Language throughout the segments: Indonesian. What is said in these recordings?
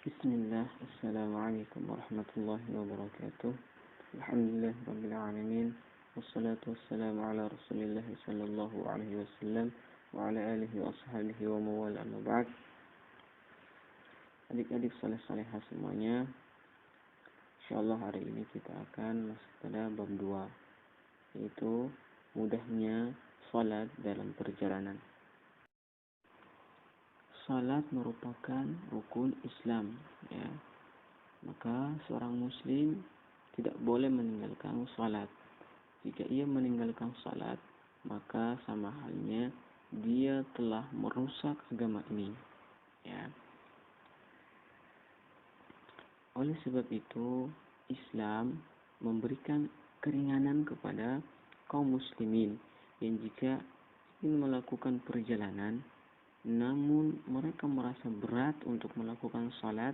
Bismillah, Assalamualaikum warahmatullahi wabarakatuh. Alhamdulillah Rabbil Alamin. Wassalatu wassalamu ala Rasulillah sallallahu alaihi wasallam wa ala alihi wa ashabihi wa mawala amma ba'd. Adik-adik saleh-salehah semuanya, insyaallah hari ini kita akan masuk pada bab 2, yaitu mudahnya salat dalam perjalanan. Salat merupakan rukun Islam, ya. Maka seorang muslim tidak boleh meninggalkan salat. Jika ia meninggalkan salat, maka sama halnya dia telah merusak agama ini, ya. Oleh sebab itu, Islam memberikan keringanan kepada kaum muslimin yang jika ingin melakukan perjalanan namun mereka merasa berat untuk melakukan salat,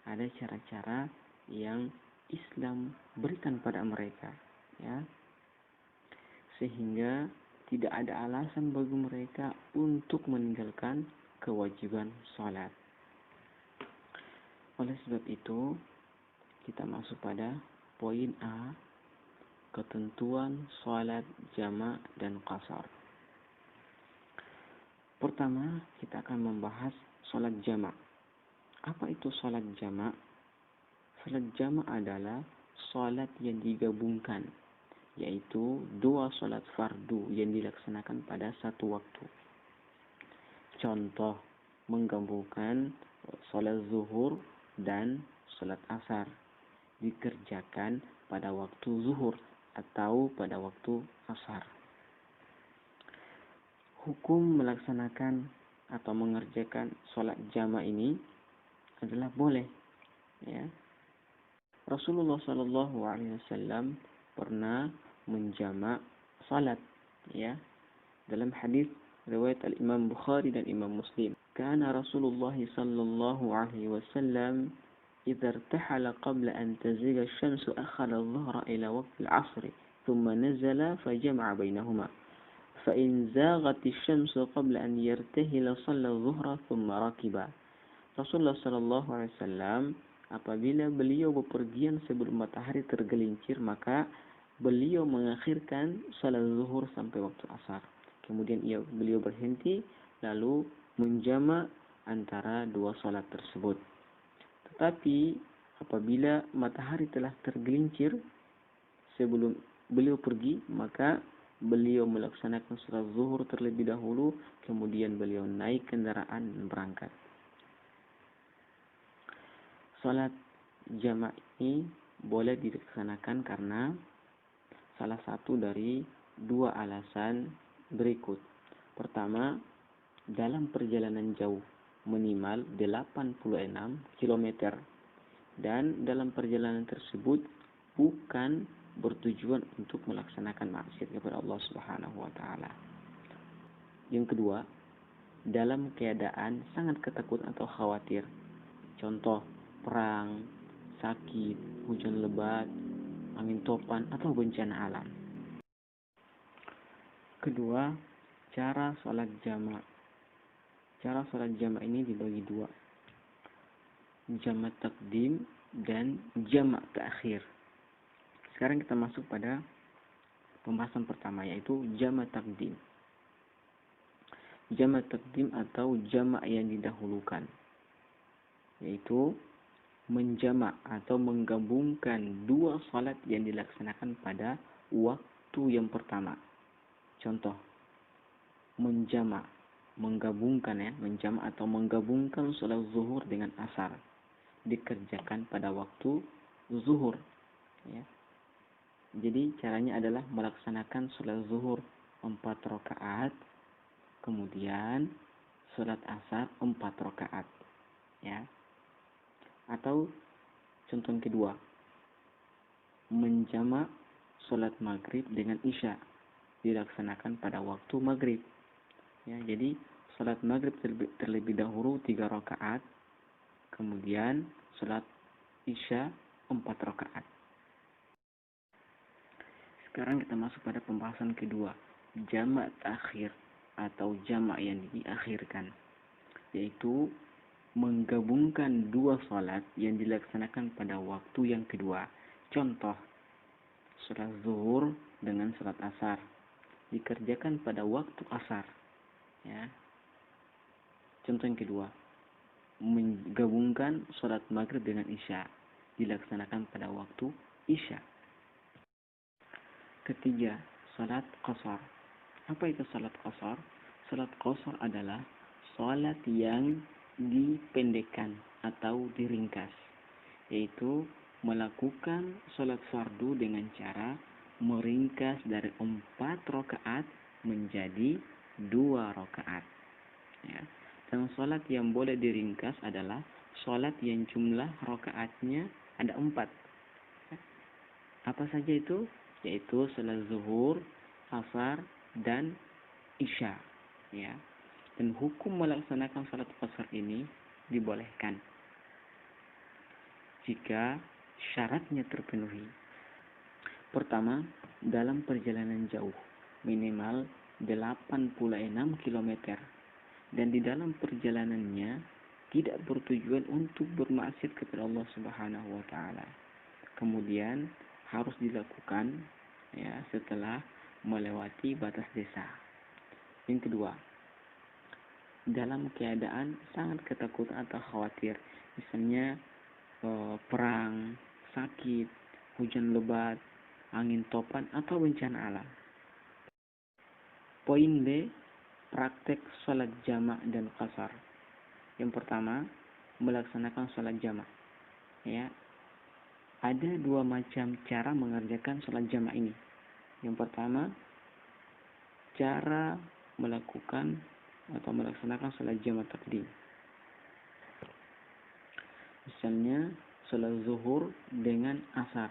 ada cara-cara yang Islam berikan pada mereka, ya, sehingga tidak ada alasan bagi mereka untuk meninggalkan kewajiban salat. Oleh sebab itu, kita masuk pada poin A, ketentuan salat jamak dan qasar. Pertama, kita akan membahas salat jamak. Apa itu salat jamak? Salat jamak adalah salat yang digabungkan, yaitu dua salat fardu yang dilaksanakan pada satu waktu. Contoh, menggabungkan salat zuhur dan salat asar dikerjakan pada waktu zuhur atau pada waktu asar. Hukum melaksanakan atau mengerjakan sholat jamak ini adalah boleh, ya. Rasulullah Shallallahu Alaihi Wasallam pernah menjamak salat, ya. Dalam hadis riwayat Al-Imam Bukhari dan Imam Muslim, kana Rasulullah Shallallahu Alaihi Wasallam idza irtahala qabla an tazigha asy-syamsu akhara adh-dhuhra ila waqti al-'asr thumma nazala fajama'a bainahuma. فإن زاغت الشمس قبل أن يرتهل صلى الظهر ثم ركب. Rasulullah Shallallahu Alaihi Wasallam apabila beliau bepergian sebelum matahari tergelincir, maka beliau mengakhirkan salat zuhur sampai waktu asar. Kemudian beliau berhenti lalu menjamak antara dua salat tersebut. Tetapi apabila matahari telah tergelincir sebelum beliau pergi, maka beliau melaksanakan salat zuhur terlebih dahulu, kemudian beliau naik kendaraan dan berangkat. Salat jamak ini boleh dilaksanakan karena salah satu dari dua alasan berikut. Pertama, dalam perjalanan jauh minimal 86 km dan dalam perjalanan tersebut bukan bertujuan untuk melaksanakan maksiat kepada Allah Subhanahu wa taala. Yang kedua, dalam keadaan sangat ketakutan atau khawatir. Contoh, perang, sakit, hujan lebat, angin topan atau bencana alam. Kedua, cara salat jamak. Cara salat jamak ini dibagi dua. Jamak takdim dan jamak ta'khir. Sekarang kita masuk pada pembahasan pertama, yaitu jamak takdim. Jamak takdim atau jamak yang didahulukan, yaitu menjamak atau menggabungkan dua salat yang dilaksanakan pada waktu yang pertama. Contoh, menjamak, menggabungkan, ya, menjamak atau menggabungkan salat zuhur dengan asar dikerjakan pada waktu zuhur, ya. Jadi caranya adalah melaksanakan salat zuhur 4 rakaat, kemudian salat asar 4 rakaat, ya. Atau contoh kedua, menjamak salat maghrib dengan isya dilaksanakan pada waktu maghrib, ya. Jadi salat maghrib terlebih dahulu 3 rakaat, kemudian salat isya 4 rakaat. Sekarang kita masuk pada pembahasan kedua, jamak ta'khir atau jamak yang diakhirkan, yaitu menggabungkan dua sholat yang dilaksanakan pada waktu yang kedua. Contoh, sholat zuhur dengan sholat asar dikerjakan pada waktu asar. Ya. Contoh yang kedua, menggabungkan sholat maghrib dengan isya dilaksanakan pada waktu isya. Ketiga, sholat qasar. Apa itu sholat qasar? Sholat qasar adalah sholat yang dipendekkan atau diringkas, yaitu melakukan sholat fardu dengan cara meringkas dari 4 rakaat menjadi 2 rakaat. Ya. Dan sholat yang boleh diringkas adalah sholat yang jumlah rakaatnya ada 4. Apa saja itu? Yaitu sholat zuhur, asar, dan isya. Ya. Dan hukum melaksanakan sholat qasar ini dibolehkan jika syaratnya terpenuhi. Pertama, dalam perjalanan jauh, minimal 86 km, dan di dalam perjalanannya tidak bertujuan untuk bermaksiat kepada Allah Subhanahu wa taala. Kemudian harus dilakukan ya setelah melewati batas desa. Yang kedua, dalam keadaan sangat ketakutan atau khawatir, misalnya perang, sakit, hujan lebat, angin topan, atau bencana alam. Poin B, praktek sholat jamak dan qasar. Yang pertama, melaksanakan sholat jamak. Ya, ada 2 macam cara mengerjakan sholat jamak ini. Yang pertama, cara melakukan atau melaksanakan sholat jamak takdim. Misalnya, sholat zuhur dengan asar.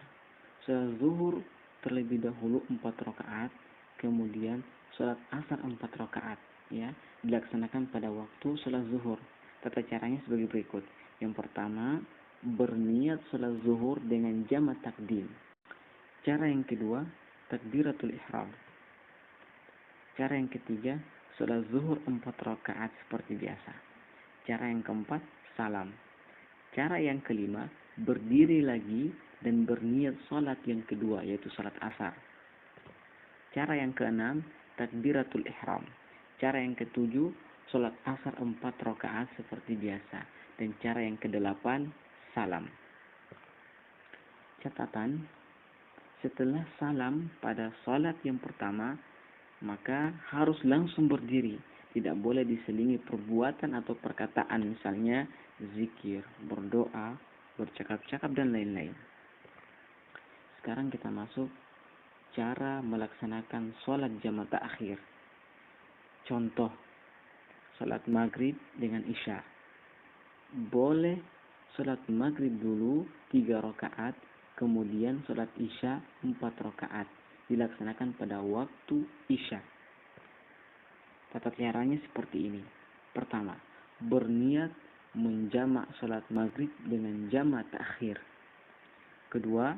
Sholat zuhur terlebih dahulu 4 rakaat, kemudian sholat asar 4 rakaat. Ya, dilaksanakan pada waktu sholat zuhur. Tata caranya sebagai berikut. Yang pertama, berniat sholat zuhur dengan jamak takdim. Cara yang kedua, takbiratul ihram. Cara yang ketiga, sholat zuhur 4 rakaat seperti biasa. Cara yang keempat, salam. Cara yang kelima, berdiri lagi dan berniat sholat yang kedua, yaitu sholat asar. Cara yang keenam, takbiratul ihram. Cara yang ketujuh, sholat asar 4 rakaat seperti biasa. Dan cara yang kedelapan, salam. Catatan, setelah salam pada sholat yang pertama, maka harus langsung berdiri. Tidak boleh diselingi perbuatan atau perkataan, misalnya zikir, berdoa, bercakap-cakap, dan lain-lain. Sekarang kita masuk cara melaksanakan sholat jamak ta'khir. Contoh, sholat maghrib dengan isya. Boleh sholat maghrib dulu 3 rakaat, kemudian sholat isya 4 rakaat. Dilaksanakan pada waktu isya. Tata caranya seperti ini. Pertama, berniat menjamak sholat maghrib dengan jamak ta'khir. Kedua,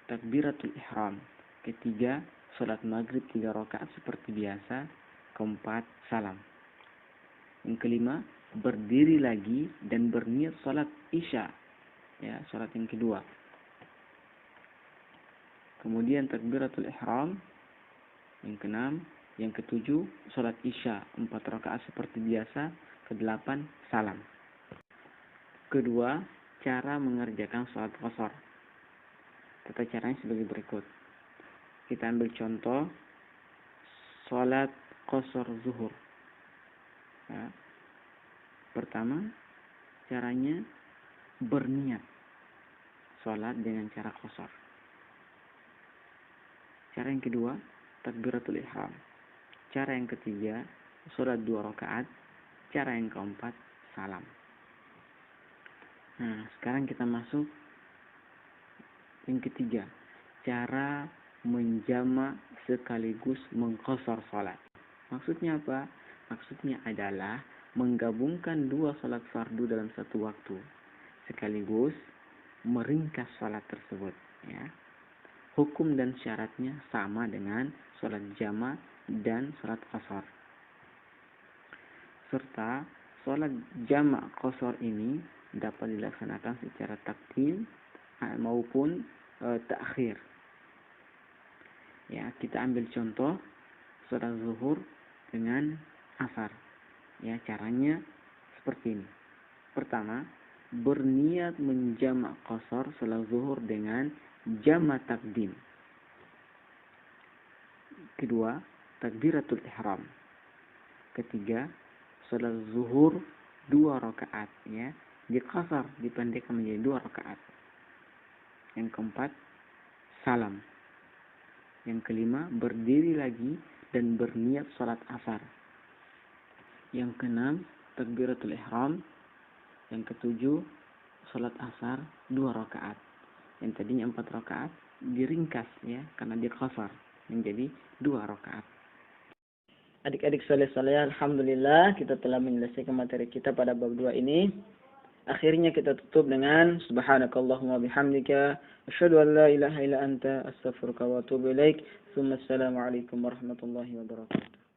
takbiratul ihram. Ketiga, sholat maghrib 3 rakaat seperti biasa. Keempat, salam. Yang kelima, berdiri lagi dan berniat sholat isya. Ya, sholat yang kedua. Kemudian takbiratul ihram. Yang keenam, yang ketujuh, sholat isya 4 rakaat seperti biasa. Kedelapan, salam. Kedua, cara mengerjakan sholat qasar. Tata caranya sebagai berikut. Kita ambil contoh sholat qasar zuhur. Ya. Pertama, caranya berniat sholat dengan cara qasar. Cara yang kedua, takbiratul ihram. Cara yang ketiga, sholat 2 rakaat. Cara yang keempat, salam. Nah, sekarang kita masuk yang ketiga, cara menjamak sekaligus mengqasar sholat. Maksudnya apa? Maksudnya adalah menggabungkan 2 sholat fardu dalam satu waktu, sekaligus meringkas sholat tersebut. Ya. Hukum dan syaratnya sama dengan sholat jamak dan sholat qasar. Serta sholat jamak qasar ini dapat dilaksanakan secara takdim maupun takhir. Ya, kita ambil contoh sholat zuhur dengan asar. Ya, caranya seperti ini. Pertama, berniat menjamak qasar sholat zuhur dengan jamak takdim. Kedua, takbiratul ihram. Ketiga, sholat zuhur 2 rakaat, ya, diqasar, dipendekkan menjadi 2 rakaat. Yang keempat, salam. Yang kelima, berdiri lagi dan berniat sholat asar. Yang keenam, takbiratul ihram. Yang ketujuh, sholat asar 2 rakaat. Yang tadinya 4 rakaat diringkas, ya, karena diqasar menjadi 2 rakaat. Adik-adik soleh-soleh, alhamdulillah kita telah menyelesaikan materi kita pada bab 2 ini. Akhirnya kita tutup dengan subhanakallahumma bihamdika asyhadu an la ilaha illa anta astaghfiruka wa atubu ilaik. Assalamualaikum warahmatullahi wabarakatuh.